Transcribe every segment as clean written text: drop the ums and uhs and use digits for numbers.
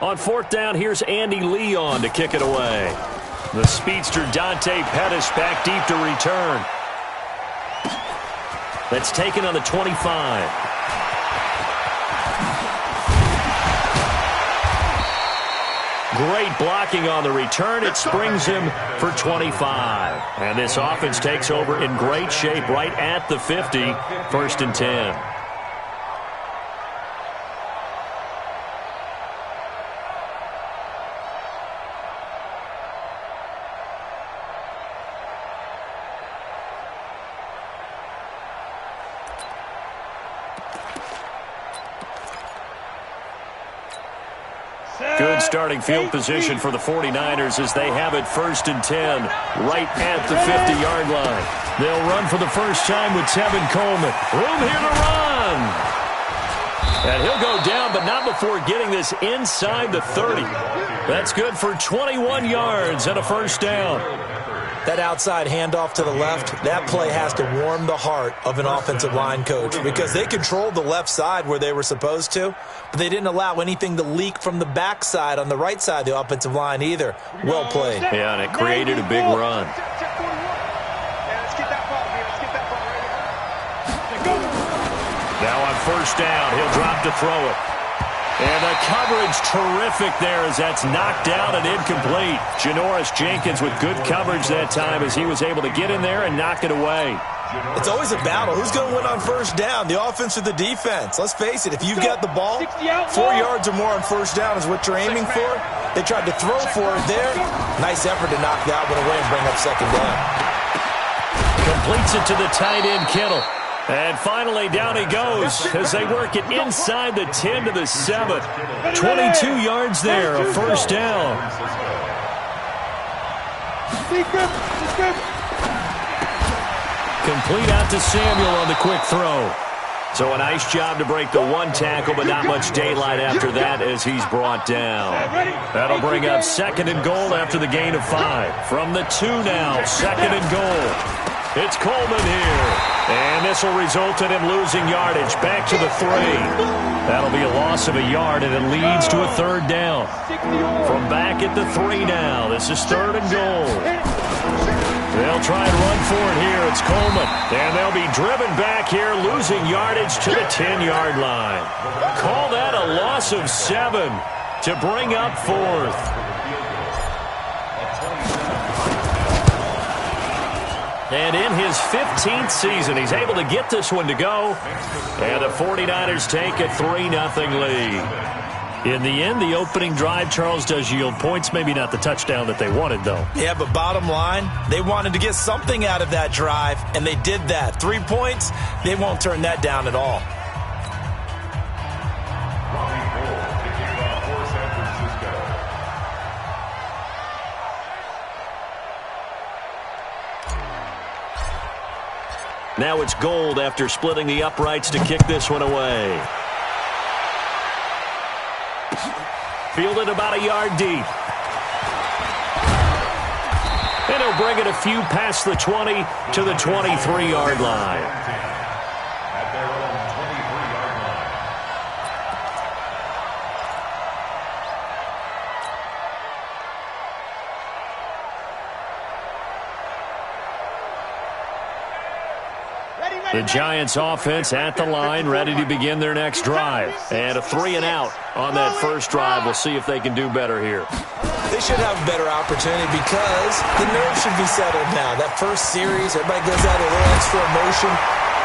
On fourth down, here's Andy Leon to kick it away. The speedster Dante Pettis back deep to return. That's taken on the 25. Great blocking on the return. It springs him for 25. And this offense takes over in great shape right at the 50. 1st and 10. Good starting field position for the 49ers as they have it 1st and 10 right at the 50-yard line. They'll run for the first time with Tevin Coleman. Room here to run. And he'll go down, but not before getting this inside the 30. That's good for 21 yards and a first down. That outside handoff to the left, that play has to warm the heart of an offensive line coach because they controlled the left side where they were supposed to, but they didn't allow anything to leak from the backside on the right side of the offensive line either. Well played. Yeah, and it created a big run. Now on first down, he'll drop to throw it. And the coverage terrific there as that's knocked down and incomplete. Janoris Jenkins with good coverage that time as he was able to get in there and knock it away. It's always a battle. Who's going to win on first down, the offense or the defense? Let's face it, if you've got the ball, 4 yards or more on first down is what you're aiming for. They tried to throw for it there. Nice effort to knock that one away and bring up second down. Completes it to the tight end, Kittle. And finally, down he goes as they work it inside the 10 to the 7. 22 yards there, a first down. Complete out to Samuel on the quick throw. So a nice job to break the one tackle, but not much daylight after that as he's brought down. That'll bring up 2nd and goal after the gain of 5. From the 2 now, 2nd and goal. It's Coleman here. And this will result in him losing yardage back to the 3. That'll be a loss of a yard, and it leads to a 3rd down. From back at the 3 now, this is 3rd and goal. They'll try and run for it here. It's Coleman. And they'll be driven back here, losing yardage to the 10-yard line. Call that a loss of 7 to bring up 4th. And in his 15th season, he's able to get this one to go. And the 49ers take a 3-0 lead. In the end, the opening drive, Charles, does yield points. Maybe not the touchdown that they wanted, though. Yeah, but bottom line, they wanted to get something out of that drive, and they did that. 3 points, they won't turn that down at all. Now it's Gold after splitting the uprights to kick this one away. Fielded about a yard deep. And he'll bring it a few past the 20 to the 23-yard line. The Giants offense at the line, ready to begin their next drive. And a 3-and-out on that first drive. We'll see if they can do better here. They should have a better opportunity because the nerves should be settled now. That first series, everybody goes out a little extra emotion.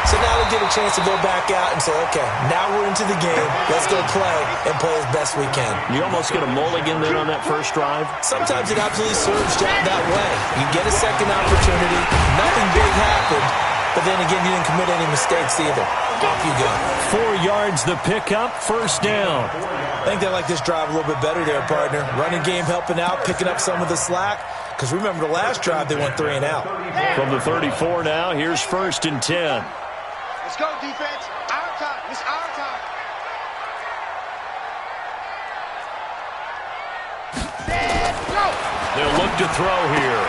So now they get a chance to go back out and say, okay, now we're into the game. Let's go play and play as best we can. You almost get a mulligan then on that first drive? Sometimes it absolutely serves that way. You get a second opportunity. Nothing big happened. But then again, you didn't commit any mistakes either. Off you go. 4 yards the pickup, first down. I think they like this drive a little bit better there, partner. Running game helping out, picking up some of the slack. Because remember the last drive, they went 3-and-out. From the 34 now, here's 1st and 10. Let's go, defense. Our time. It's our time. Set, go. They'll look to throw here.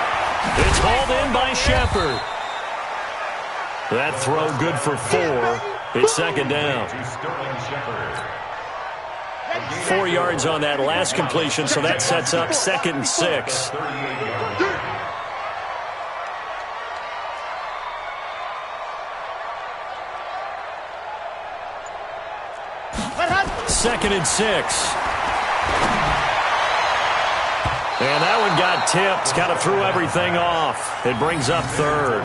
It's hauled in by Shepard. That throw good for 4. It's 2nd down. 4 yards on that last completion, so that sets up 2nd and 6. Second and 6. And that one got tipped. Kind of threw everything off. It brings up 3rd.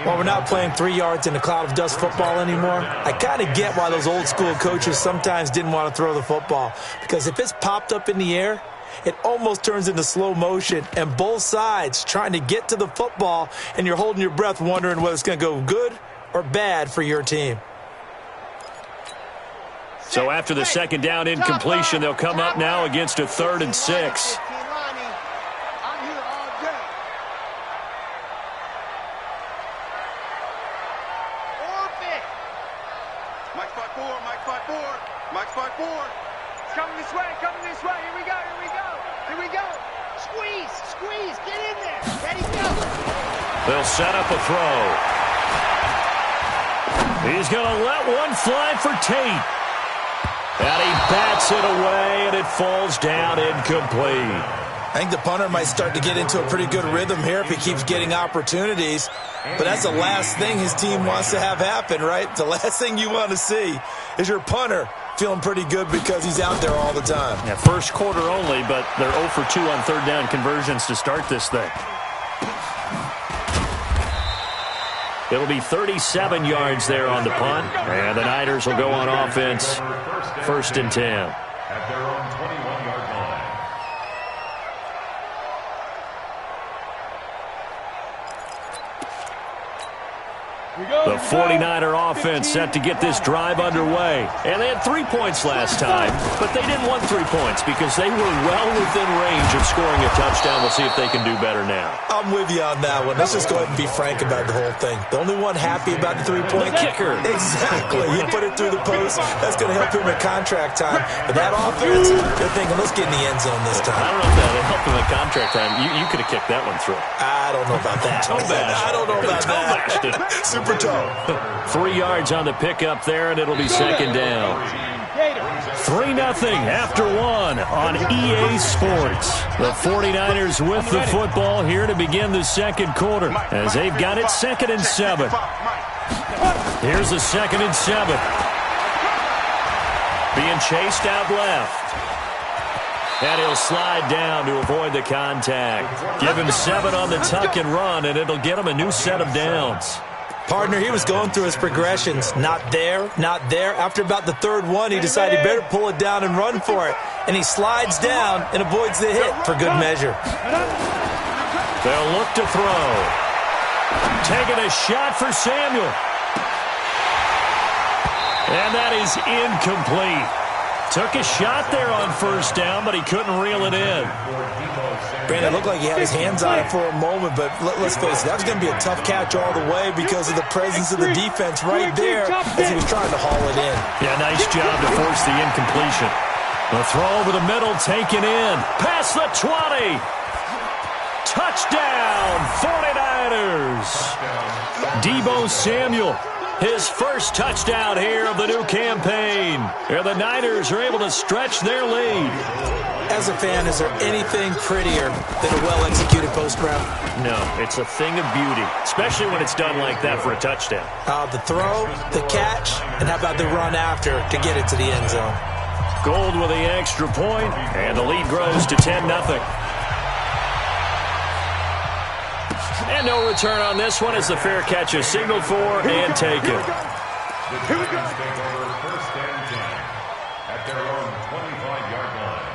Well, we're not playing 3 yards in a cloud of dust football anymore. I kind of get why those old school coaches sometimes didn't want to throw the football. Because if it's popped up in the air, it almost turns into slow motion. And both sides trying to get to the football, and you're holding your breath wondering whether it's going to go good or bad for your team. So after the 2nd down incompletion, they'll come up now against a 3rd and 6. Mike 5-4. It's coming this way, Here we go. Squeeze. Get in there. Ready, go. They'll set up a throw. He's going to let one fly for Tate. And he bats it away, and it falls down incomplete. I think the punter might start to get into a pretty good rhythm here if he keeps getting opportunities. But that's the last thing his team wants to have happen, right? The last thing you want to see is your punter feeling pretty good because he's out there all the time. Yeah, first quarter only, but they're 0 for 2 on 3rd down conversions to start this thing. It'll be 37 yards there on the punt, and the Niners will go on offense, 1st and 10. At their own 21-yard line. The 49er offense set to get this drive underway. And they had 3 points last time, but they didn't want 3 points because they were well within range of scoring a touchdown. We'll see if they can do better now. I'm with you on that one. Let's just go ahead and be frank about the whole thing. The only one happy about the 3-point kicker. Exactly. He put it through the post. That's going to help him in contract time. But that offense, they're thinking, let's get in the end zone this time. I don't know if that helped him in contract time. You could have kicked that one through. I don't know about that. I don't know about that. Super toe. 3 yards on the pickup there, and it'll be 2nd down. 3-0 after 1 on EA Sports. The 49ers with the football here to begin the 2nd quarter as they've got it 2nd and 7. Here's the 2nd and 7. Being chased out left. And he'll slide down to avoid the contact. Give him 7 on the tuck and run, and it'll get him a new set of downs. Partner, he was going through his progressions. Not there, not there. After about the 3rd one, he decided he better pull it down and run for it. And he slides down and avoids the hit for good measure. They'll look to throw. Taking a shot for Samuel. And that is incomplete. Took a shot there on 1st down, but he couldn't reel it in. Brandon, it looked like he had his hands on it for a moment, but let's face it, that was going to be a tough catch all the way because of the presence of the defense right there as he was trying to haul it in. Yeah, nice job to force the incompletion. The throw over the middle, taken in. Past the 20. Touchdown, 49ers. Deebo Samuel. His first touchdown here of the new campaign. And the Niners are able to stretch their lead. As a fan, is there anything prettier than a well-executed post route? No, it's a thing of beauty, especially when it's done like that for a touchdown. The throw, the catch, and how about the run after to get it to the end zone? Gold with the extra point, and the lead grows to 10-0. And no return on this one as the fair catch is signaled for and taken. The Giants take over 1st and 10 at their own 25-yard line.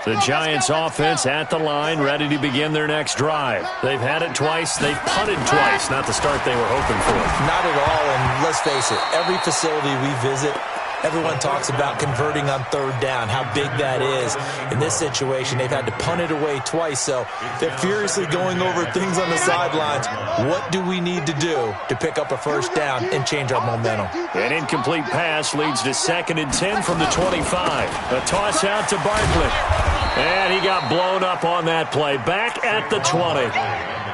The Giants offense at the line, ready to begin their next drive. They've had it twice. They've punted twice. Not the start they were hoping for. Not at all, and let's face it, every facility we visit, everyone talks about converting on 3rd down, how big that is. In this situation, they've had to punt it away twice, so they're furiously going over things on the sidelines. What do we need to do to pick up a 1st down and change our momentum? An incomplete pass leads to 2nd and 10 from the 25. A toss out to Barkley. And he got blown up on that play. Back at the 20.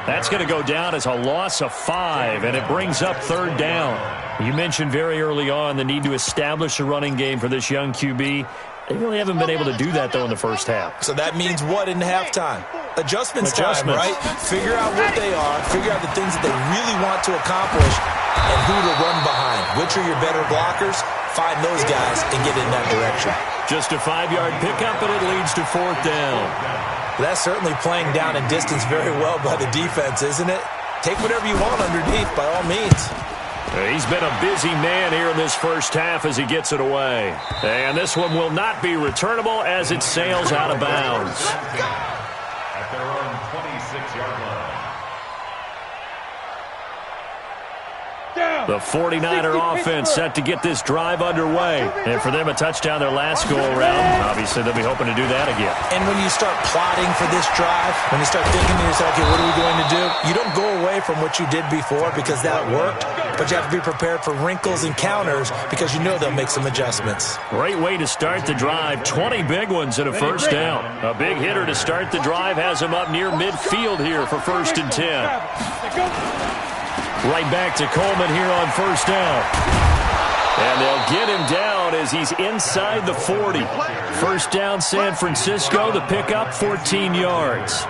That's going to go down as a loss of 5, and it brings up 3rd down. You mentioned very early on the need to establish a running game for this young QB. They really haven't been able to do that, though, in the first half. So that means what in halftime? Adjustments time, right? Figure out what they are, figure out the things that they really want to accomplish, and who to run behind. Which are your better blockers? Find those guys and get in that direction. Just a 5-yard pickup, and it leads to 4th down. That's certainly playing down in distance very well by the defense, isn't it? Take whatever you want underneath, by all means. He's been a busy man here in this first half as he gets it away. And this one will not be returnable as it sails out of bounds. At their own 26-yard line. The 49er offense set to get this drive underway. And for them, a touchdown their last go-around. Obviously, they'll be hoping to do that again. And when you start plotting for this drive, when you start thinking to yourself, okay, what are we going to do? You don't go away from what you did before because that worked, but you have to be prepared for wrinkles and counters because you know they'll make some adjustments. Great way to start the drive. 20 big ones and a first down. A big hitter to start the drive has him up near midfield here for 1st and 10. Right back to Coleman here on 1st down. And they'll get him down as he's inside the 40. 1st down, San Francisco. The pickup, 14 yards.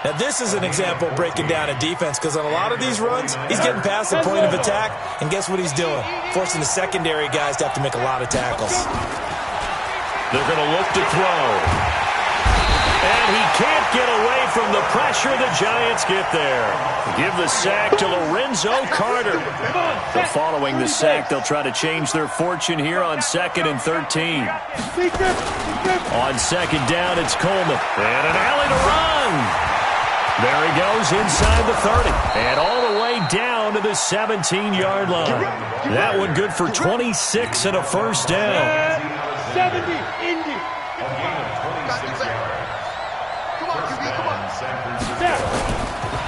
Now, this is an example of breaking down a defense because on a lot of these runs, he's getting past the point of attack, and guess what he's doing? Forcing the secondary guys to have to make a lot of tackles. They're going to look to throw. And he can't get away from the pressure. The Giants get there. Give the sack to Lorenzo Carter. But following the sack, they'll try to change their fortune here on 2nd and 13. On 2nd down, it's Coleman. And an alley to run. There he goes inside the 30. And all the way down to the 17-yard line. That one good for 26 and a first down. 70, Indy.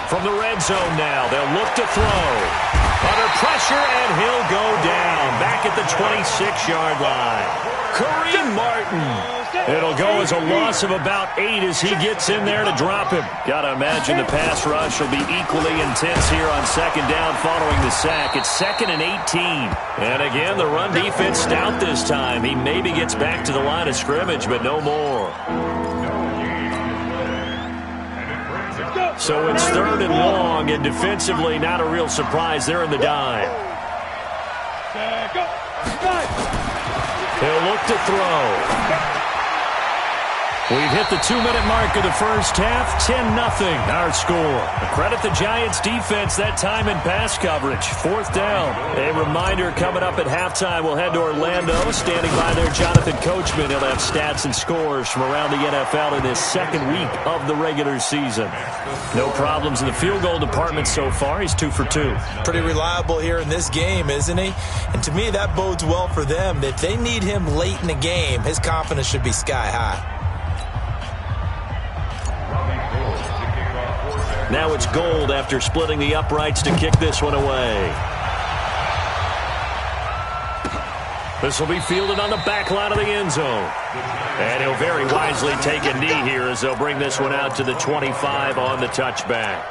From the red zone now, they'll look to throw. Under pressure, and he'll go down. Back at the 26-yard line. Kareem Martin. It'll go as a loss of about 8 as he gets in there to drop him. Gotta imagine the pass rush will be equally intense here on 2nd down following the sack. It's 2nd and 18. And again, the run defense stout this time. He maybe gets back to the line of scrimmage, but no more. So it's 3rd and long, and defensively not a real surprise. They're in the dime. He'll look to throw. We've hit the 2-minute mark of the first half. 10-0 our score. Credit the Giants defense that time in pass coverage. 4th down. A reminder coming up at halftime. We'll head to Orlando. Standing by there, Jonathan Coachman. He'll have stats and scores from around the NFL in this 2nd week of the regular season. No problems in the field goal department so far. He's 2 for 2. Pretty reliable here in this game, isn't he? And to me, that bodes well for them. If they need him late in the game, his confidence should be sky high. Now it's Gold after splitting the uprights to kick this one away. This will be fielded on the back line of the end zone. And he'll very wisely take a knee here as they'll bring this one out to the 25 on the touchback.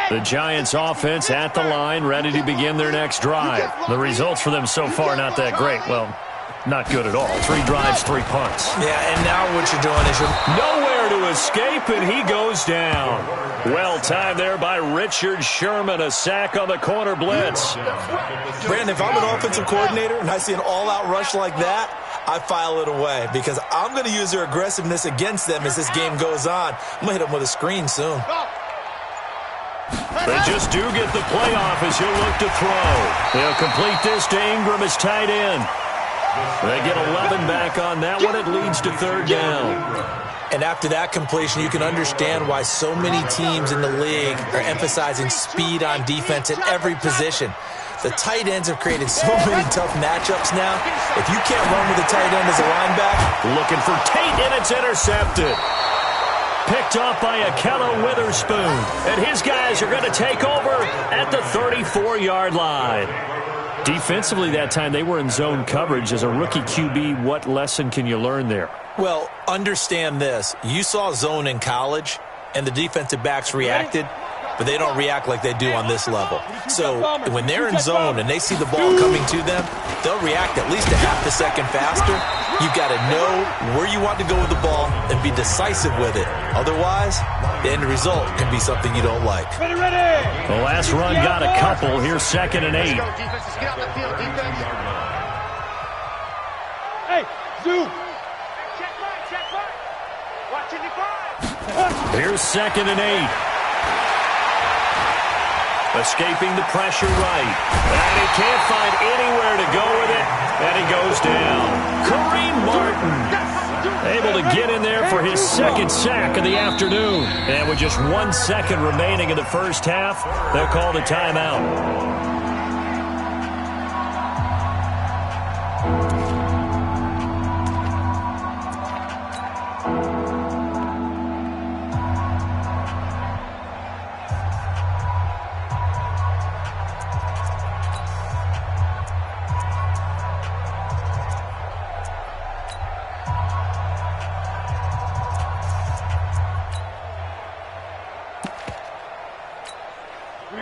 The Giants offense at the line, ready to begin their next drive. The results for them so far not that great. Well, not good at all. 3 drives, 3 punts. Yeah, and now what you're doing is you're nowhere to escape, and he goes down. Well timed there by Richard Sherman. A sack on the corner blitz. Brandon, if I'm an offensive coordinator and I see an all-out rush like that, I file it away because I'm going to use their aggressiveness against them as this game goes on. I'm going to hit them with a screen soon. They just do get the playoff as he'll look to throw. He'll complete this to Ingram as tight end. They get 11 back on that one. It leads to 3rd down. And after that completion, you can understand why so many teams in the league are emphasizing speed on defense at every position. The tight ends have created so many tough matchups now. If you can't run with a tight end as a linebacker. Looking for Tate, and it's intercepted. Picked off by Akello Witherspoon. And his guys are going to take over at the 34-yard line. Defensively that time, they were in zone coverage. As a rookie QB, what lesson can you learn there? Well, understand this. You saw zone in college, and the defensive backs reacted, but they don't react like they do on this level. So when they're in zone and they see the ball coming to them, they'll react at least a half a second faster. You've got to know where you want to go with the ball and be decisive with it. Otherwise, the end result can be something you don't like. Ready, ready. The last run got a couple. Here's 2nd and 8. Let's go, defenses. Get on the field, defense. Hey, zoom. Check right. Watching the 5. Here's 2nd and 8. Escaping the pressure right. And he can't find anywhere to go with it. And he goes down. Kareem Martin able to get in there for his 2nd sack of the afternoon. And with just 1 second remaining in the first half, they'll call the timeout.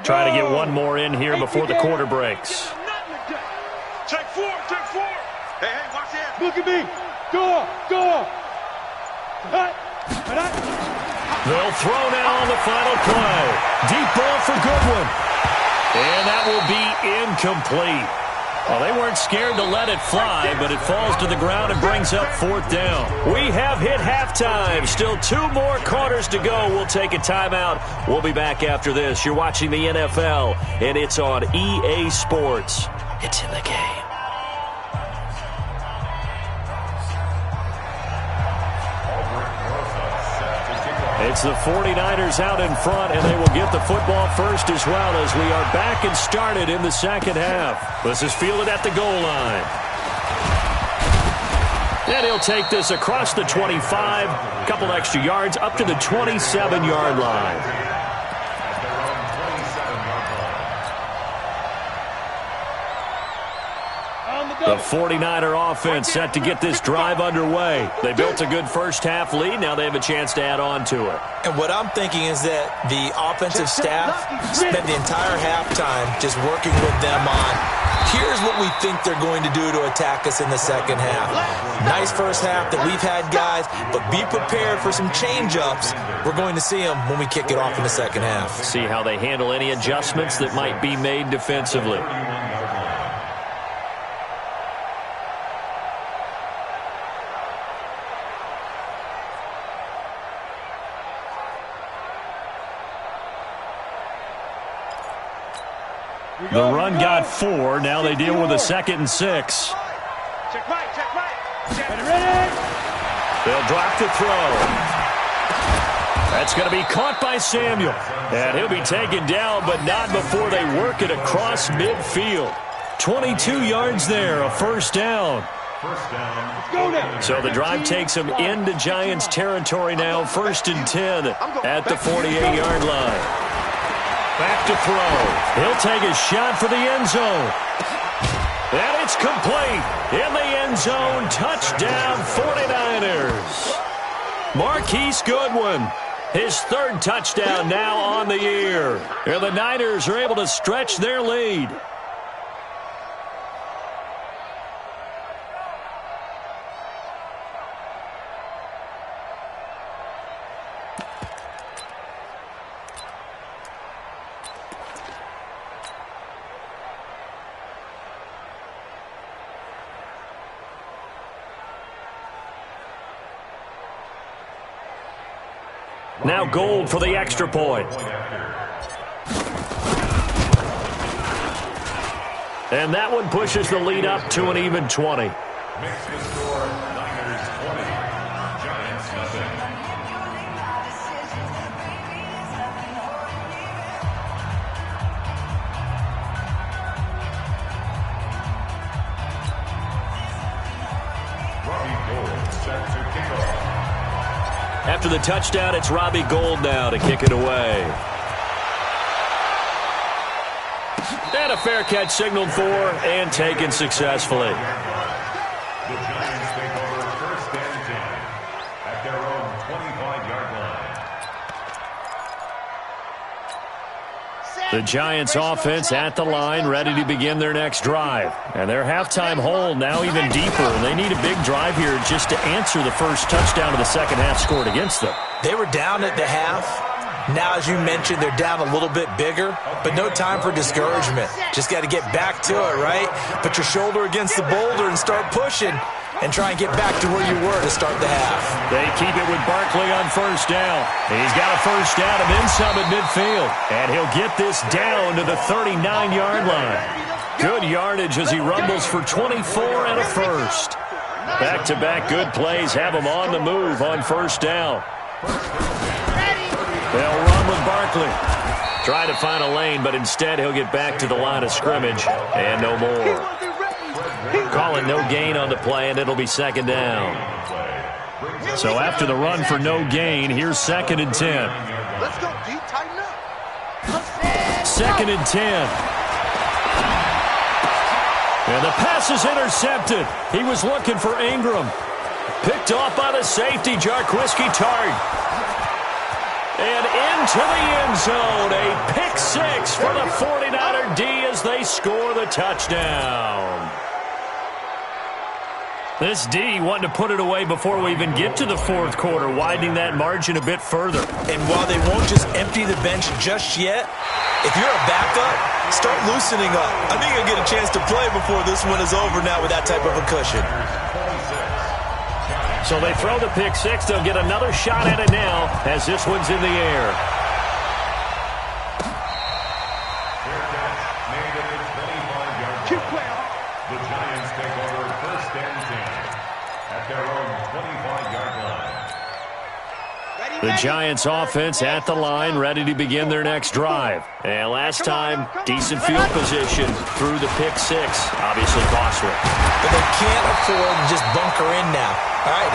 Try to get one more in here before the quarter breaks. Check 4. Hey, watch it. Look at me. Go. They'll throw now on the final play. Deep ball for Goodwin. And that will be incomplete. Well, they weren't scared to let it fly, but it falls to the ground and brings up 4th down. We have hit halftime. Still 2 more quarters to go. We'll take a timeout. We'll be back after this. You're watching the NFL, and it's on EA Sports. It's in the game. It's the 49ers out in front, and they will get the football first as well as we are back and started in the second half. This is fielded at the goal line. And he'll take this across the 25, a couple extra yards, up to the 27-yard line. The 49er offense set to get this drive underway. They built a good first half lead. Now they have a chance to add on to it. And what I'm thinking is that the offensive staff spent the entire halftime just working with them on, here's what we think they're going to do to attack us in the second half. Nice first half that we've had, guys, but be prepared for some change-ups. We're going to see them when we kick it off in the second half. See how they handle any adjustments that might be made defensively. The run got 4. Now they deal with a 2nd and 6. Check right. Ready. They'll drop the throw. That's going to be caught by Samuel. And he'll be taken down, but not before they work it across midfield. 22 yards there, a first down. So the drive takes them into Giants territory now, 1st and 10 at the 48-yard line. Back to throw. He'll take a shot for the end zone. And it's complete. In the end zone, touchdown 49ers. Marquise Goodwin, his 3rd touchdown now on the year. And the Niners are able to stretch their lead. Now Gold for the extra point. And that one pushes the lead up to an even 20. Makes the score Niners 20, Giants nothing. Robbie Gold set to kick off. after the touchdown, it's Robbie Gould now to kick it away. And a fair catch signaled for and taken successfully. The Giants take over first and 10 at their own 25-yard line. The Giants offense at the line, ready to begin their next drive. And their halftime hole now even deeper. And they need a big drive here just to answer the first touchdown of the second half scored against them. They were down at the half. Now, as you mentioned, they're down a little bit bigger, but no time for discouragement. Just got to get back to it, right? Put your shoulder against the boulder and start pushing and try and get back to where you were to start the half. They keep it with Barkley on first down. He's got a first down and then some at midfield. And he'll get this down to the 39-yard line. Good yardage as he rumbles for 24 and a first. Back-to-back good plays have him on the move on first down. They'll run with Barkley. Try to find a lane, but instead he'll get back to the line of scrimmage and no more. Call it no gain on the play, and it'll be second down. So after the run for no gain, here's second and 10. Let's go, D. Tighten up. Second and 10. And the pass is intercepted. He was looking for Ingram. Picked off by the safety, Jarquiski Tart. And into the end zone, a pick six for the 49er D as they score the touchdown. This D wanted to put it away before we even get to the fourth quarter, widening that margin a bit further. And while they won't just empty the bench just yet, if you're a backup, start loosening up. I think you'll get a chance to play before this one is over now with that type of a cushion. So they throw the pick six. They'll get another shot at it now as this one's in the air. Keep playing. The Giants take over first and 10 at their own 25-yard line. The Giants offense at the line, ready to begin their next drive. And last time, decent field position through the pick six. Obviously costly. But they can't afford to just bunker in now. All right,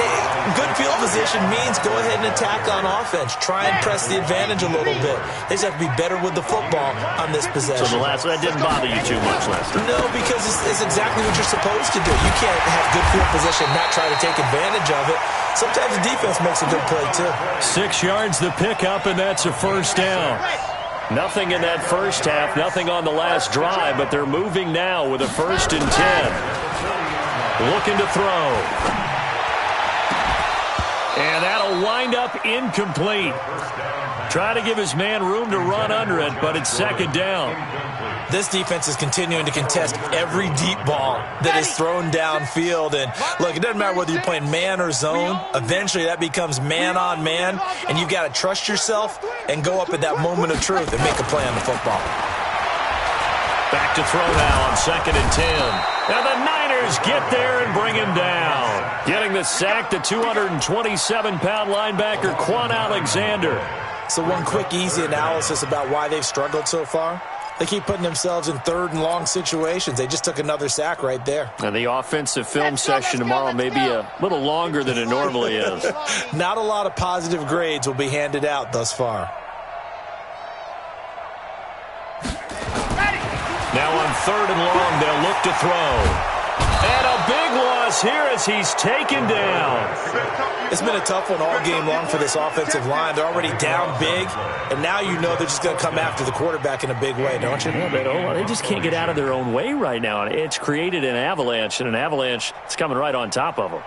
good field position means go ahead and attack on offense. Try and press the advantage a little bit. They just have to be better with the football on this possession. So that didn't bother you too much last time? No, because it's exactly what you're supposed to do. You can't have good field position and not try to take advantage of it. Sometimes the defense makes a good play, too. 6 yards the pickup, and that's a first down. Nothing in that first half, nothing on the last drive, but they're moving now with a first and 10. Looking to throw. And that'll wind up incomplete. Try to give his man room to run under it, but it's second down. This defense is continuing to contest every deep ball that is thrown downfield. And, look, it doesn't matter whether you're playing man or zone. Eventually, that becomes man-on-man, and you've got to trust yourself and go up at that moment of truth and make a play on the football. Back to throw now on second and 10. And the Niners get there and bring him down. Getting the sack, the 227-pound linebacker, Quan Alexander. So one quick, easy analysis about why they've struggled so far. They keep putting themselves in third and long situations. They just took another sack right there. And the offensive film session tomorrow may be a little longer than it normally is. Not a lot of positive grades will be handed out thus far. Now on third and long, they'll look to throw. And a big loss here as he's taken down. It's been a tough one all game long for this offensive line. They're already down big, and now you know they're just going to come after the quarterback in a big way, don't you? Yeah, they just can't get out of their own way right now. It's created an avalanche, and an avalanche is coming right on top of them.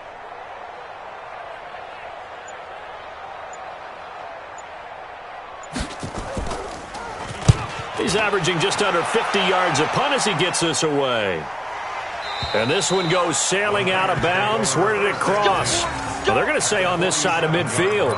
He's averaging just under 50 yards a punt as he gets this away. And this one goes sailing out of bounds. Where did it cross? Well, they're going to say on this side of midfield.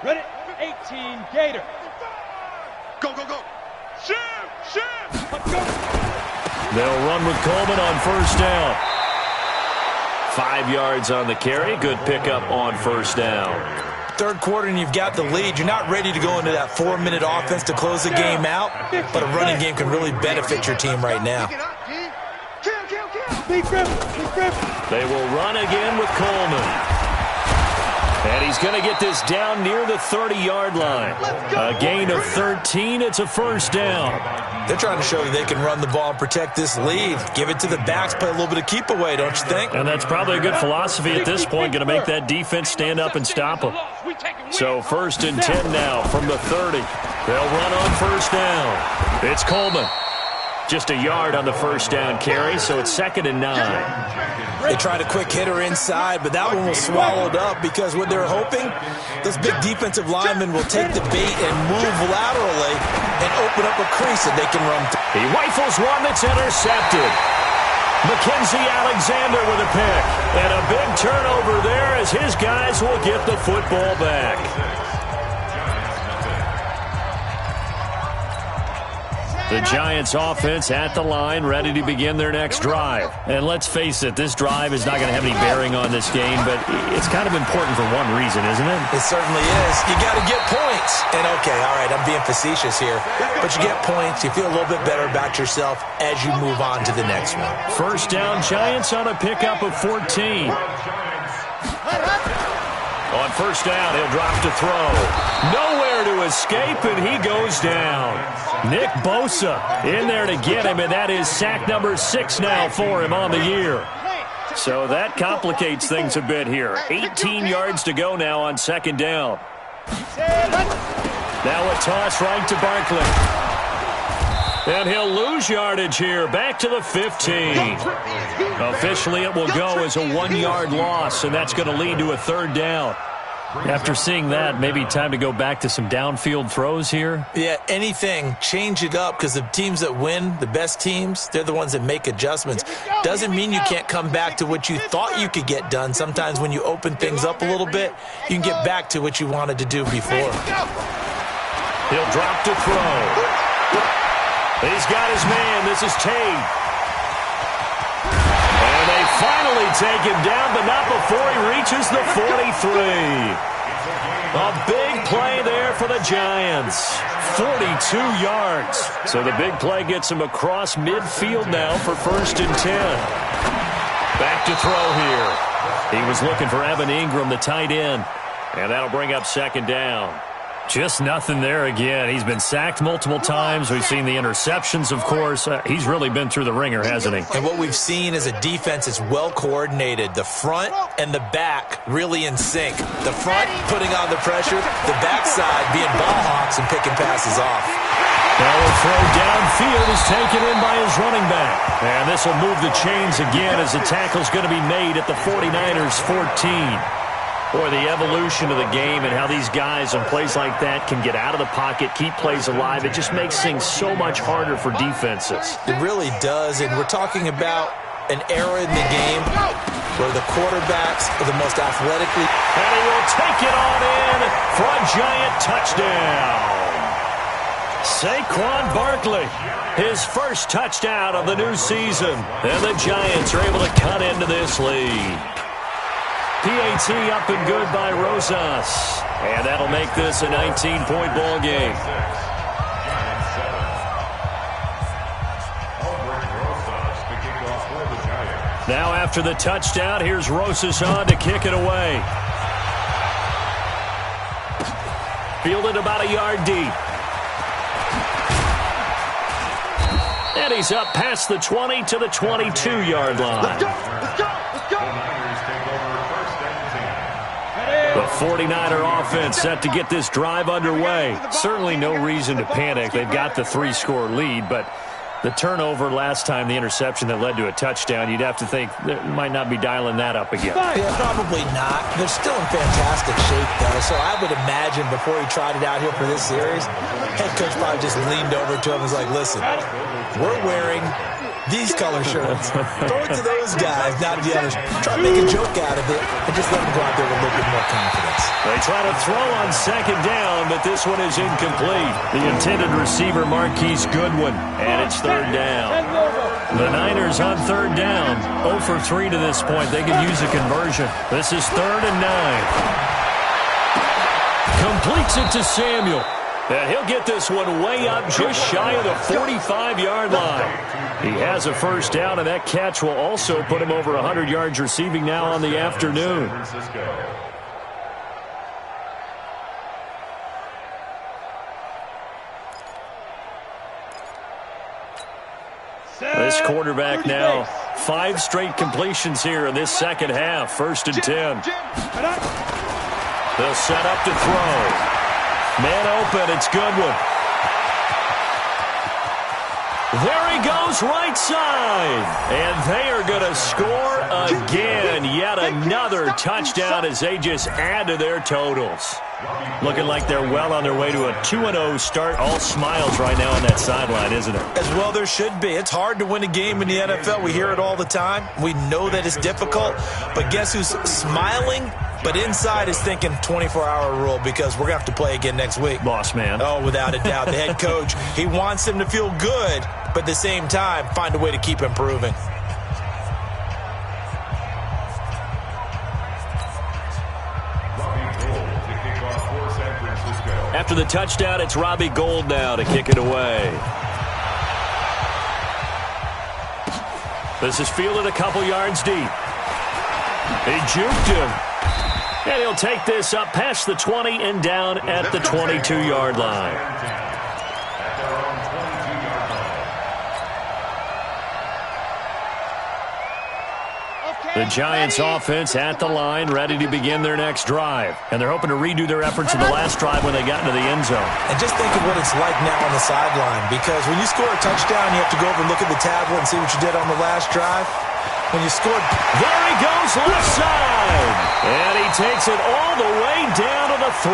Ready? 18, Gator. Go, go, go. Shoot, shoot. Let's go. They'll run with Coleman on first down. 5 yards on the carry. Good pickup on first down. Third quarter and you've got the lead. You're not ready to go into that 4-minute offense to close the game out, but a running game can really benefit your team right now. They will run again with Coleman. And he's going to get this down near the 30-yard line. A gain of 13. It's a first down. They're trying to show that they can run the ball and protect this lead. Give it to the backs, play a little bit of keep away, don't you think? And that's probably a good philosophy at this point, going to make that defense stand up and stop them. So 1st and 10 now from the 30. They'll run on first down. It's Coleman. Just a yard on the first down carry, so it's 2nd and 9. They tried a quick hitter inside, but that one was swallowed up because what they're hoping, those big defensive linemen will take the bait and move laterally and open up a crease that they can run through. He rifles one that's intercepted. Mackenzie Alexander with a pick. And a big turnover there as his guys will get the football back. The Giants offense at the line, ready to begin their next drive. And let's face it, this drive is not going to have any bearing on this game, but it's kind of important for one reason, isn't it? It certainly is. You got to get points. And okay, all right, I'm being facetious here, but you get points, you feel a little bit better about yourself as you move on to the next one. First down, Giants on a pickup of 14. On first down, he'll drop to throw. Nowhere to escape, and he goes down. Nick Bosa in there to get him, and that is sack number 6 now for him on the year. So that complicates things a bit here. 18 yards to go now on 2nd down. Now a toss right to Barkley. And he'll lose yardage here, back to the 15. Officially, it will go as a 1-yard loss, and that's going to lead to a 3rd down. After seeing that, maybe time to go back to some downfield throws here? Yeah, anything. Change it up because the teams that win, the best teams, they're the ones that make adjustments. Doesn't mean you can't come back to what you thought you could get done. Sometimes when you open things up a little bit, you can get back to what you wanted to do before. He'll drop to throw. He's got his man. This is Tate. And they finally take him down, but not before he reaches the 43. A big play there for the Giants. 42 yards. So the big play gets him across midfield now for 1st and 10. Back to throw here. He was looking for Evan Ingram, the tight end. And that'll bring up 2nd down. Just nothing there again. He's been sacked multiple times. We've seen the interceptions, of course. He's really been through the ringer, hasn't he? And what we've seen is a defense that's well coordinated. The front and the back really in sync. The front putting on the pressure, the backside being ball hawks and picking passes off. Now a throw downfield is taken in by his running back. And this will move the chains again as the tackle's going to be made at the 49ers 14. Boy, the evolution of the game and how these guys on plays like that can get out of the pocket, keep plays alive, it just makes things so much harder for defenses. It really does, and we're talking about an era in the game where the quarterbacks are the most athletically. And he will take it on in for a Giant touchdown. Saquon Barkley, his first touchdown of the new season. And the Giants are able to cut into this lead. PAT up and good by Rosas. And that'll make this a 19-point ball game. Now after the touchdown, here's Rosas on to kick it away. Fielded about a yard deep. And he's up past the 20 to the 22-yard line. The 49er offense set to get this drive underway. Certainly no reason to panic. They've got the 3-score lead, but the turnover last time, the interception that led to a touchdown, you'd have to think they might not be dialing that up again. Yeah, probably not. They're still in fantastic shape, though, so I would imagine before he tried it out here for this series, head coach probably just leaned over to him and was like, listen, we're wearing these color shirts. Throw it to those guys, not the others. Try to make a joke out of it and just let them go out there with a little bit more confidence. They try to throw on 2nd down, but this one is incomplete. The intended receiver, Marquise Goodwin, and it's 3rd down. The Niners on third down. 0 for 3 to this point. They could use a conversion. This is 3rd and 9. Completes it to Samuel. And he'll get this one way up just shy of the 45-yard line. He has a first down, and that catch will also put him over 100 yards receiving now on the afternoon. This quarterback now, 5 straight completions here in this second half. 1st and 10. They'll set up to throw. Man open, it's Goodwin. There he goes, right side. And they are going to score again. Yet another touchdown as they just add to their totals. Looking like they're well on their way to a 2-0 start. All smiles right now on that sideline, isn't it? As well there should be. It's hard to win a game in the NFL. We hear it all the time. We know that it's difficult. But guess who's smiling? But inside is thinking 24-hour rule because we're going to have to play again next week. Boss man. Oh, without a doubt. The head coach, he wants them to feel good, but at the same time, find a way to keep improving. After the touchdown, it's Robbie Gould now to kick it away. This is fielded a couple yards deep. He juked him. And he'll take this up past the 20 and down at the 22-yard line. The Giants offense at the line, ready to begin their next drive. And they're hoping to redo their efforts in the last drive when they got into the end zone. And just think of what it's like now on the sideline, because when you score a touchdown, you have to go over and look at the tablet and see what you did on the last drive. When you scored, there he goes, left side. And he takes it all the way down to the 3.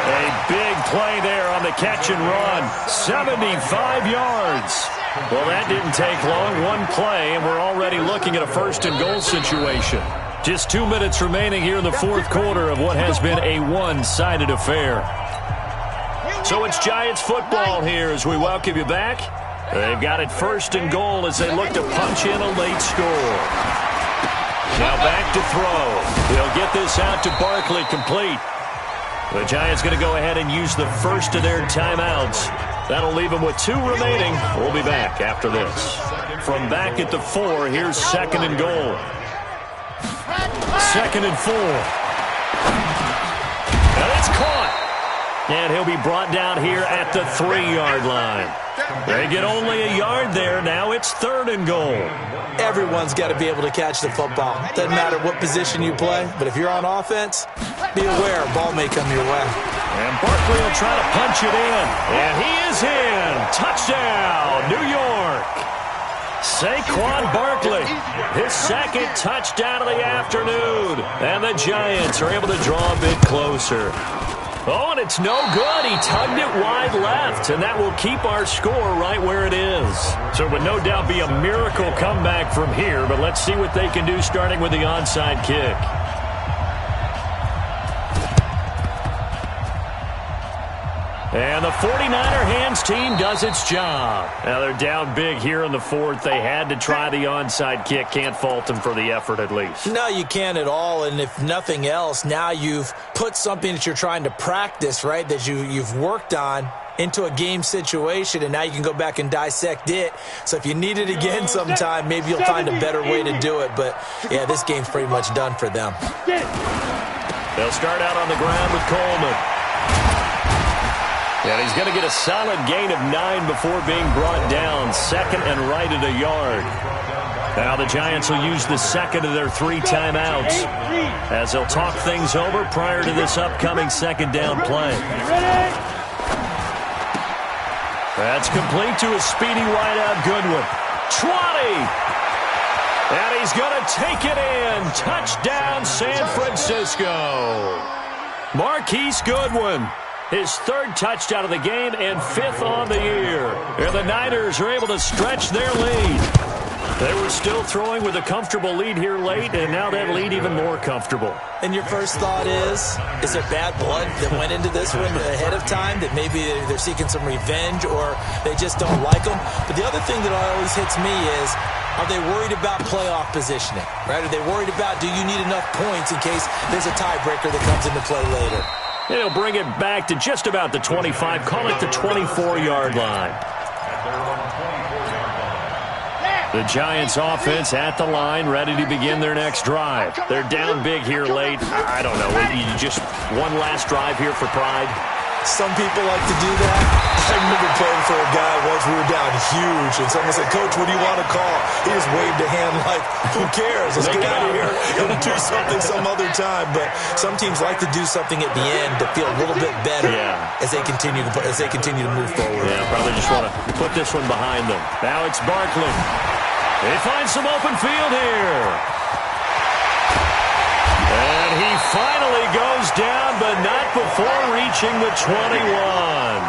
A big play there on the catch and run. 75 yards. Well, that didn't take long. One play, and we're already looking at a 1st and goal situation. Just 2 minutes remaining here in the 4th quarter of what has been a one-sided affair. So it's Giants football here as we welcome you back. They've got it 1st and goal as they look to punch in a late score. Now back to throw. They'll get this out to Barkley, complete. The Giants going to go ahead and use the first of their timeouts. That'll leave them with 2 remaining. We'll be back after this. From back at the 4, here's 2nd and goal. 2nd and 4. And it's caught. And he'll be brought down here at the 3-yard line. They get only a yard there. Now it's 3rd and goal. Everyone's got to be able to catch the football. Doesn't matter what position you play, but if you're on offense, be aware, ball may come your way. And Barkley will try to punch it in. And he is in. Touchdown, New York. Saquon Barkley, his 2nd touchdown of the afternoon. And the Giants are able to draw a bit closer. Oh, and it's no good. He tugged it wide left, and that will keep our score right where it is. So it would no doubt be a miracle comeback from here, but let's see what they can do starting with the onside kick. And the 49er hands team does its job. Now they're down big here in the 4th. They had to try the onside kick. Can't fault them for the effort at least. No, you can't at all. And if nothing else, now you've put something that you're trying to practice, right, that you've worked on into a game situation, and now you can go back and dissect it. So if you need it again sometime, maybe you'll find a better way to do it. But, yeah, this game's pretty much done for them. They'll start out on the ground with Coleman. And he's going to get a solid gain of 9 before being brought down. 2nd and right at a yard. Now the Giants will use the 2nd of their 3 timeouts as they'll talk things over prior to this upcoming 2nd down play. That's complete to a speedy wideout Goodwin. 20! And he's going to take it in. Touchdown, San Francisco. Marquise Goodwin. His 3rd touchdown of the game and 5th on the year. And the Niners are able to stretch their lead. They were still throwing with a comfortable lead here late, and now that lead even more comfortable. And your first thought is there bad blood that went into this one ahead of time, that maybe they're seeking some revenge or they just don't like them? But the other thing that always hits me is, are they worried about playoff positioning, right? Are they worried about, do you need enough points in case there's a tiebreaker that comes into play later? He'll bring it back to just about the 25, call it the 24-yard line. The Giants offense at the line, ready to begin their next drive. They're down big here late. I don't know, you just one last drive here for pride? Some people like to do that. I remember playing for a guy once we were down huge, and someone said, "Coach, what do you want to call?" He just waved a hand like, who cares? Let's get out of here and do something some other time. But some teams like to do something at the end to feel a little bit better as they continue to move forward. Yeah, probably just want to put this one behind them. Now it's Barkley. They find some open field here. And he finally goes down, but not before reaching the 21.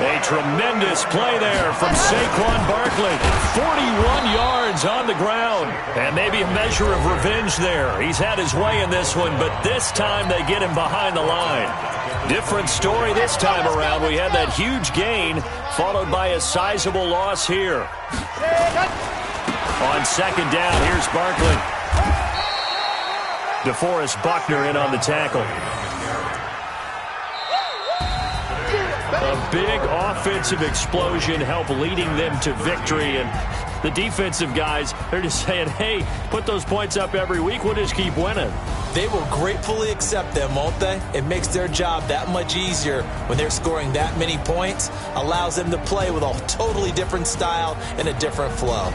A tremendous play there from Saquon Barkley. 41 yards on the ground. And maybe a measure of revenge there. He's had his way in this one, but this time they get him behind the line. Different story this time around. We had that huge gain, followed by a sizable loss here. On second down, here's Barkley. DeForest Buckner in on the tackle. A big offensive explosion helped leading them to victory. And the defensive guys, they're just saying, hey, put those points up every week. We'll just keep winning. They will gratefully accept them, won't they? It makes their job that much easier when they're scoring that many points. Allows them to play with a totally different style and a different flow.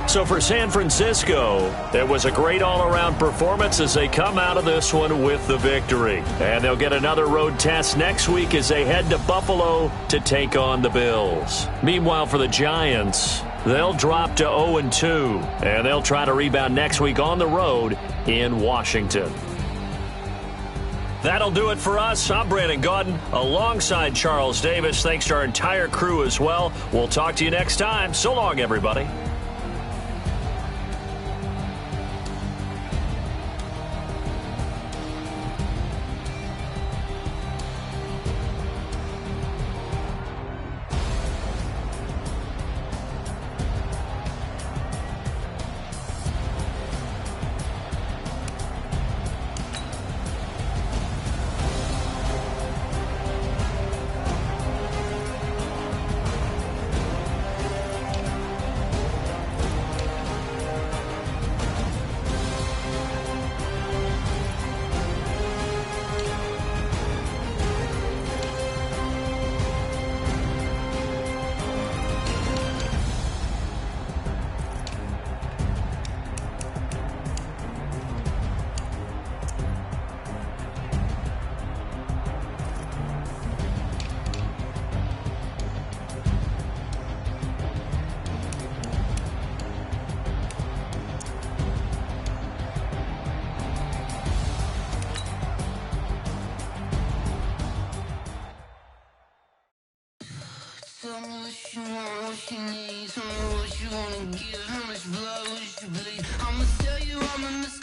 So for San Francisco, it was a great all-around performance as they come out of this one with the victory. And they'll get another road test next week as they head to Buffalo to take on the Bills. Meanwhile, for the Giants, they'll drop to 0-2, and they'll try to rebound next week on the road in Washington. That'll do it for us. I'm Brandon Gaudin alongside Charles Davis. Thanks to our entire crew as well. We'll talk to you next time. So long, everybody. Tell me what you want, what you need. Tell me what you wanna give. How much blood would you bleed? I'ma tell you I'm a